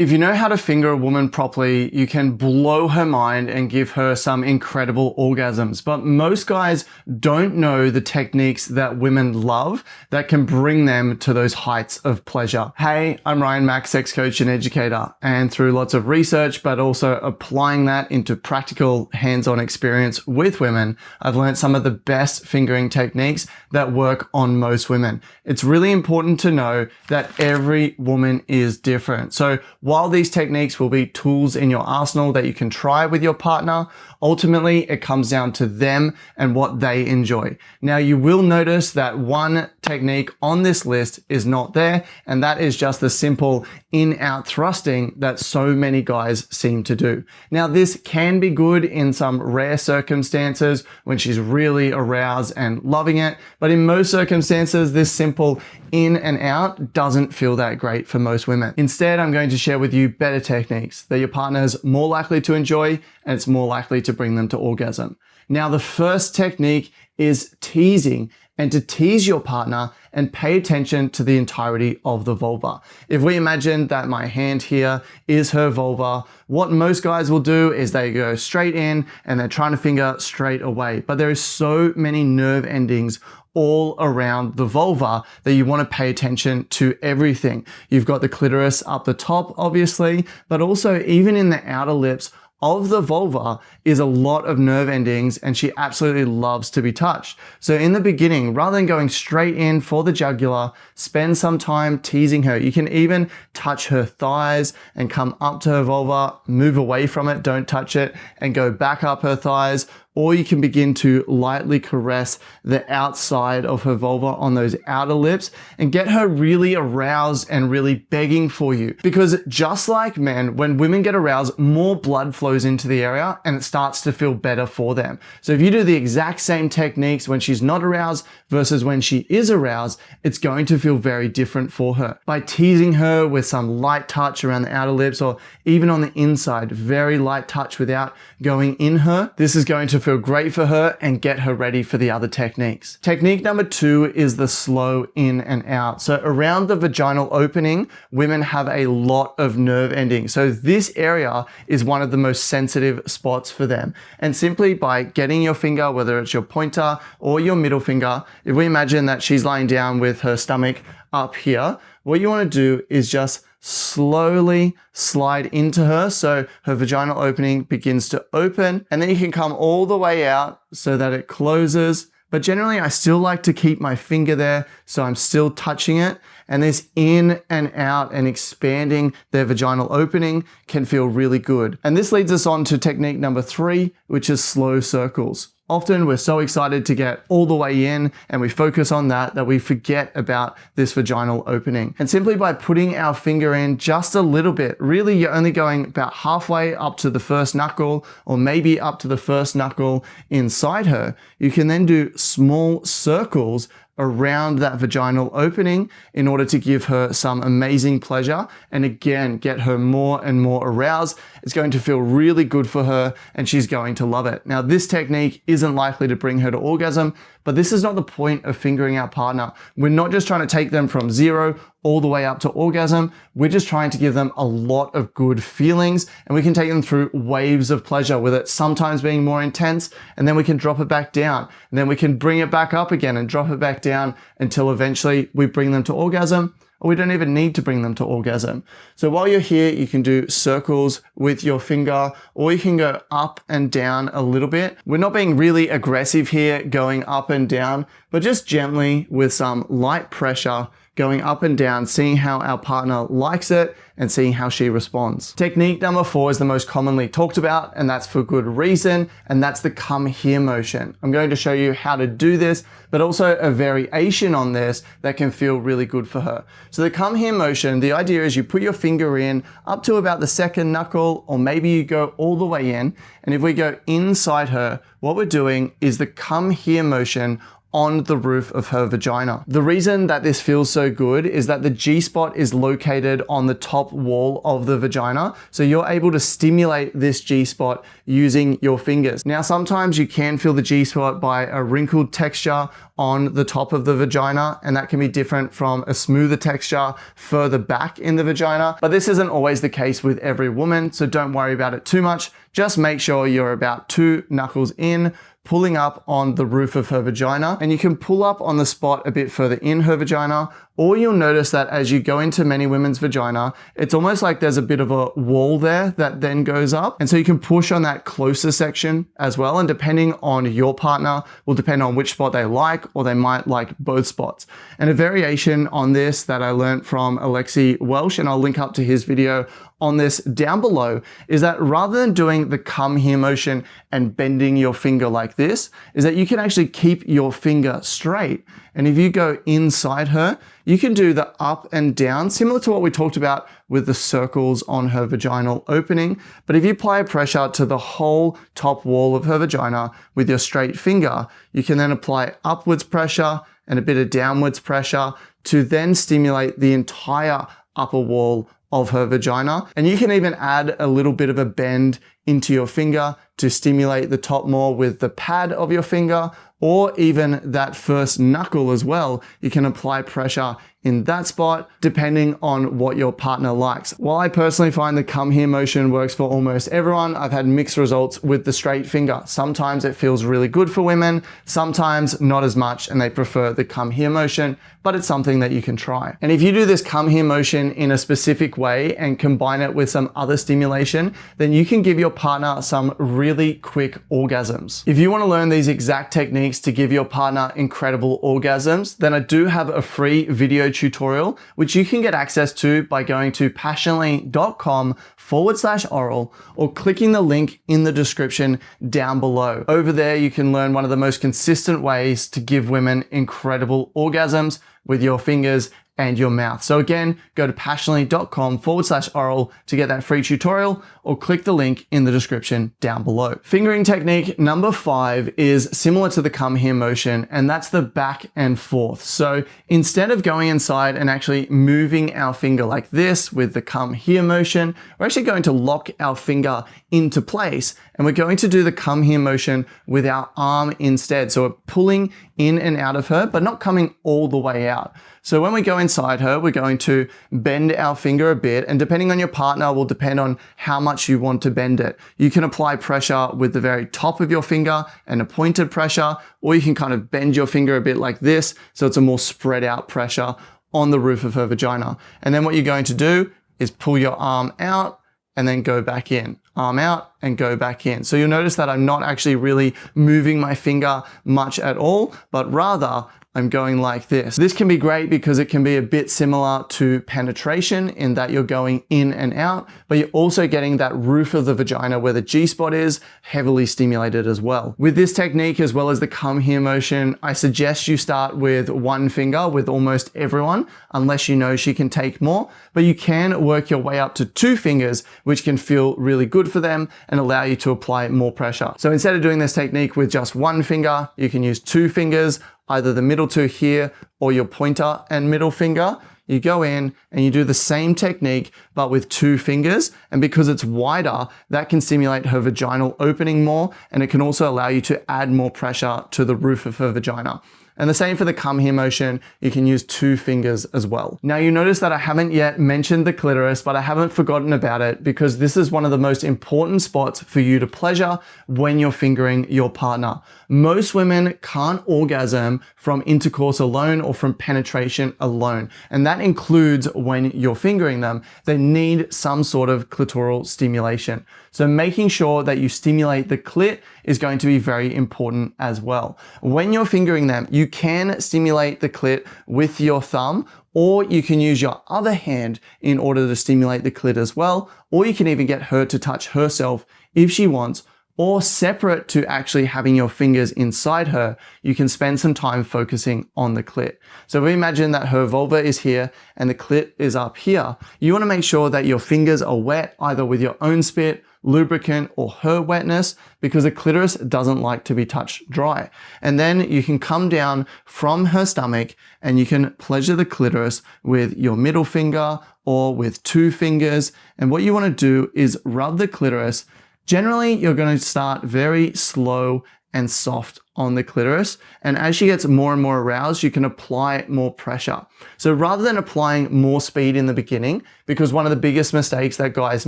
If you know how to finger a woman properly, you can blow her mind and give her some incredible orgasms. But most guys don't know the techniques that women love that can bring them to those heights of pleasure. Hey, I'm Ryan Mack, sex coach and educator. And through lots of research, but also applying that into practical hands-on experience with women, I've learned some of the best fingering techniques that work on most women. It's really important to know that every woman is different. So while these techniques will be tools in your arsenal that you can try with your partner, ultimately it comes down to them and what they enjoy. Now you will notice that one technique on this list is not there, and that is just the simple in-out thrusting that so many guys seem to do. Now this can be good in some rare circumstances when she's really aroused and loving it, but in most circumstances this simple in and out doesn't feel that great for most women. Instead, I'm going to share with you better techniques that your partner is more likely to enjoy and it's more likely to bring them to orgasm. Now the first technique is teasing, and to tease your partner and pay attention to the entirety of the vulva. If we imagine that my hand here is her vulva, what most guys will do is they go straight in and they're trying to finger straight away. But there is so many nerve endings all around the vulva that you want to pay attention to everything. You've got the clitoris up the top, obviously, but also even in the outer lips of the vulva is a lot of nerve endings, and she absolutely loves to be touched. So in the beginning, rather than going straight in for the jugular, spend some time teasing her. You can even touch her thighs and come up to her vulva, move away from it, don't touch it, and go back up her thighs. Or you can begin to lightly caress the outside of her vulva on those outer lips and get her really aroused and really begging for you. Because just like men, when women get aroused, more blood flows into the area and it starts to feel better for them. So if you do the exact same techniques when she's not aroused versus when she is aroused, it's going to feel very different for her. By teasing her with some light touch around the outer lips or even on the inside, very light touch without going in her, this is going to feel great for her and get her ready for the other techniques. Technique number 2 is the slow in and out. So around the vaginal opening, women have a lot of nerve endings. So this area is one of the most sensitive spots for them. And simply by getting your finger, whether it's your pointer or your middle finger, if we imagine that she's lying down with her stomach up here, what you want to do is just slowly slide into her so her vaginal opening begins to open, and then you can come all the way out so that it closes. But generally I still like to keep my finger there so I'm still touching it, and this in and out and expanding their vaginal opening can feel really good. And this leads us on to technique number 3, which is slow circles. Often we're so excited to get all the way in and we focus on that we forget about this vaginal opening. And simply by putting our finger in just a little bit, really you're only going about halfway up to the first knuckle or maybe up to the first knuckle inside her, you can then do small circles around that vaginal opening in order to give her some amazing pleasure and again get her more and more aroused. It's going to feel really good for her and she's going to love it. Now this technique isn't likely to bring her to orgasm, but this is not the point of fingering our partner. We're not just trying to take them from 0 all the way up to orgasm. We're just trying to give them a lot of good feelings, and we can take them through waves of pleasure with it sometimes being more intense, and then we can drop it back down, and then we can bring it back up again and drop it back down until eventually we bring them to orgasm, or we don't even need to bring them to orgasm. So while you're here, you can do circles with your finger, or you can go up and down a little bit. We're not being really aggressive here, going up and down, but just gently with some light pressure, going up and down, seeing how our partner likes it and seeing how she responds. Technique number 4 is the most commonly talked about, and that's for good reason, and that's the come here motion. I'm going to show you how to do this, but also a variation on this that can feel really good for her. So the come here motion, the idea is you put your finger in up to about the second knuckle, or maybe you go all the way in, and if we go inside her, what we're doing is the come here motion on the roof of her vagina. The reason that this feels so good is that the G-spot is located on the top wall of the vagina, so you're able to stimulate this G-spot using your fingers. Now, sometimes you can feel the G-spot by a wrinkled texture on the top of the vagina, and that can be different from a smoother texture further back in the vagina, but this isn't always the case with every woman, so don't worry about it too much. Just make sure you're about 2 knuckles in, pulling up on the roof of her vagina, and you can pull up on the spot a bit further in her vagina, or you'll notice that as you go into many women's vagina, it's almost like there's a bit of a wall there that then goes up, and so you can push on that closer section as well, and depending on your partner will depend on which spot they like, or they might like both spots. And a variation on this that I learned from Alexi Welsh, and I'll link up to his video on this down below, is that rather than doing the come here motion and bending your finger like this, is that you can actually keep your finger straight. And if you go inside her, you can do the up and down, similar to what we talked about with the circles on her vaginal opening. But if you apply pressure to the whole top wall of her vagina with your straight finger, you can then apply upwards pressure and a bit of downwards pressure to then stimulate the entire upper wall of her vagina. And you can even add a little bit of a bend into your finger to stimulate the top more with the pad of your finger, or even that first knuckle as well. You can apply pressure in that spot depending on what your partner likes. While I personally find the come here motion works for almost everyone, I've had mixed results with the straight finger. Sometimes it feels really good for women, sometimes not as much, and they prefer the come here motion, but it's something that you can try. And if you do this come here motion in a specific way and combine it with some other stimulation, then you can give your partner some really quick orgasms. If you want to learn these exact techniques to give your partner incredible orgasms, then I do have a free video tutorial, which you can get access to by going to passionately.com/oral or clicking the link in the description down below. Over there, you can learn one of the most consistent ways to give women incredible orgasms with your fingers and your mouth. So again, go to passionately.com/oral to get that free tutorial, or click the link in the description down below. Fingering technique number 5 is similar to the come here motion, and that's the back and forth. So instead of going inside and actually moving our finger like this with the come here motion, we're actually going to lock our finger into place, and we're going to do the come here motion with our arm instead. So we're pulling in and out of her, but not coming all the way out. So when we go inside her, we're going to bend our finger a bit, and depending on your partner will depend on how much you want to bend it. You can apply pressure with the very top of your finger and a pointed pressure, or you can kind of bend your finger a bit like this, so it's a more spread out pressure on the roof of her vagina. And then what you're going to do is pull your arm out and then go back in. Arm out and go back in. So you'll notice that I'm not actually really moving my finger much at all, but rather I'm going like this. This can be great because it can be a bit similar to penetration in that you're going in and out, but you're also getting that roof of the vagina where the G-spot is heavily stimulated as well. With this technique, as well as the come here motion, I suggest you start with one finger with almost everyone, unless you know she can take more, but you can work your way up to 2 fingers, which can feel really good for them and allow you to apply more pressure. So instead of doing this technique with just one finger, you can use 2 fingers, either the middle 2 here or your pointer and middle finger. You go in and you do the same technique, but with 2 fingers. And because it's wider, that can stimulate her vaginal opening more, and it can also allow you to add more pressure to the roof of her vagina. And the same for the come here motion, you can use 2 fingers as well. Now you notice that I haven't yet mentioned the clitoris, but I haven't forgotten about it because this is one of the most important spots for you to pleasure when you're fingering your partner. Most women can't orgasm from intercourse alone or from penetration alone. And that includes when you're fingering them. They need some sort of clitoral stimulation. So making sure that you stimulate the clit is going to be very important as well. When you're fingering them, you can stimulate the clit with your thumb, or you can use your other hand in order to stimulate the clit as well, or you can even get her to touch herself if she wants Or separate to actually having your fingers inside her, you can spend some time focusing on the clit. So if we imagine that her vulva is here and the clit is up here, you want to make sure that your fingers are wet either with your own spit, lubricant, or her wetness, because the clitoris doesn't like to be touched dry. And then you can come down from her stomach and you can pleasure the clitoris with your middle finger or with 2 fingers. And what you want to do is rub the clitoris. Generally, you're going to start very slow and soft on the clitoris. And as she gets more and more aroused, you can apply more pressure. So rather than applying more speed in the beginning, because one of the biggest mistakes that guys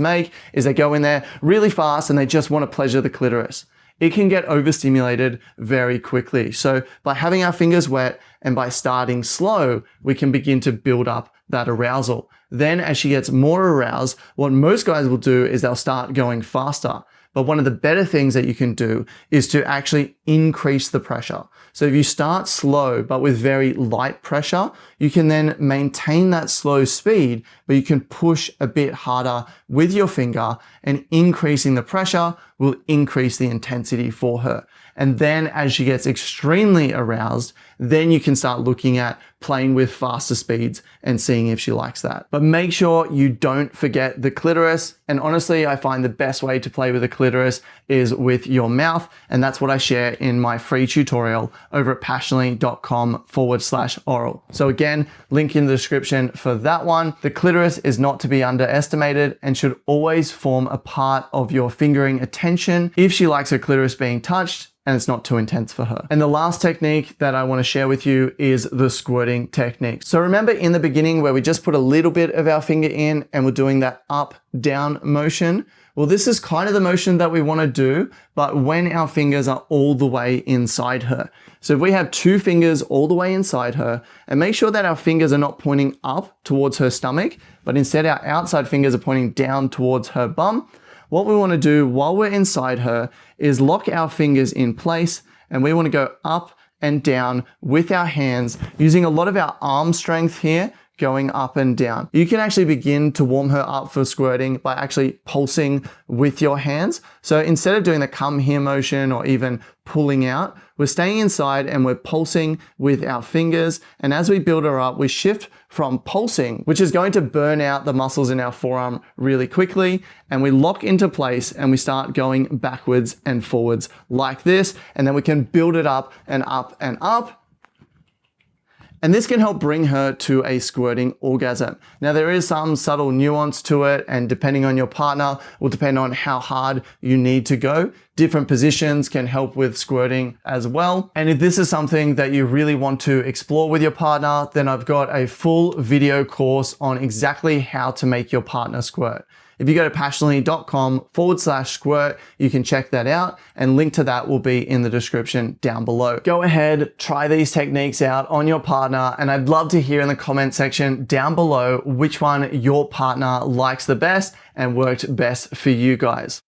make is they go in there really fast and they just want to pleasure the clitoris. It can get overstimulated very quickly. So by having our fingers wet and by starting slow, we can begin to build up that arousal. Then as she gets more aroused, what most guys will do is they'll start going faster. But one of the better things that you can do is to actually increase the pressure. So if you start slow, but with very light pressure, you can then maintain that slow speed, but you can push a bit harder with your finger, and increasing the pressure will increase the intensity for her. And then as she gets extremely aroused, then you can start looking at playing with faster speeds and seeing if she likes that. But make sure you don't forget the clitoris. And honestly, I find the best way to play with the clitoris is with your mouth. And that's what I share in my free tutorial over at passionately.com/oral. So again, link in the description for that one. The clitoris is not to be underestimated and should always form a part of your fingering attention if she likes her clitoris being touched and it's not too intense for her. And the last technique that I want to share with you is the squirting technique. So remember in the beginning where we just put a little bit of our finger in and we're doing that up, down motion? Well, this is kind of the motion that we want to do, but when our fingers are all the way inside her. So if we have 2 fingers all the way inside her, and make sure that our fingers are not pointing up towards her stomach, but instead our outside fingers are pointing down towards her bum. What we want to do while we're inside her is lock our fingers in place, and we want to go up and down with our hands, using a lot of our arm strength here, going up and down. You can actually begin to warm her up for squirting by actually pulsing with your hands. So instead of doing the come here motion or even pulling out, we're staying inside and we're pulsing with our fingers. And as we build her up, we shift from pulsing, which is going to burn out the muscles in our forearm really quickly. And we lock into place and we start going backwards and forwards like this. And then we can build it up and up and up. And this can help bring her to a squirting orgasm. Now there is some subtle nuance to it, and depending on your partner will depend on how hard you need to go. Different positions can help with squirting as well. And if this is something that you really want to explore with your partner, then I've got a full video course on exactly how to make your partner squirt. If you go to passionately.com/squirt, you can check that out, and link to that will be in the description down below. Go ahead, try these techniques out on your partner, and I'd love to hear in the comment section down below which one your partner likes the best and worked best for you guys.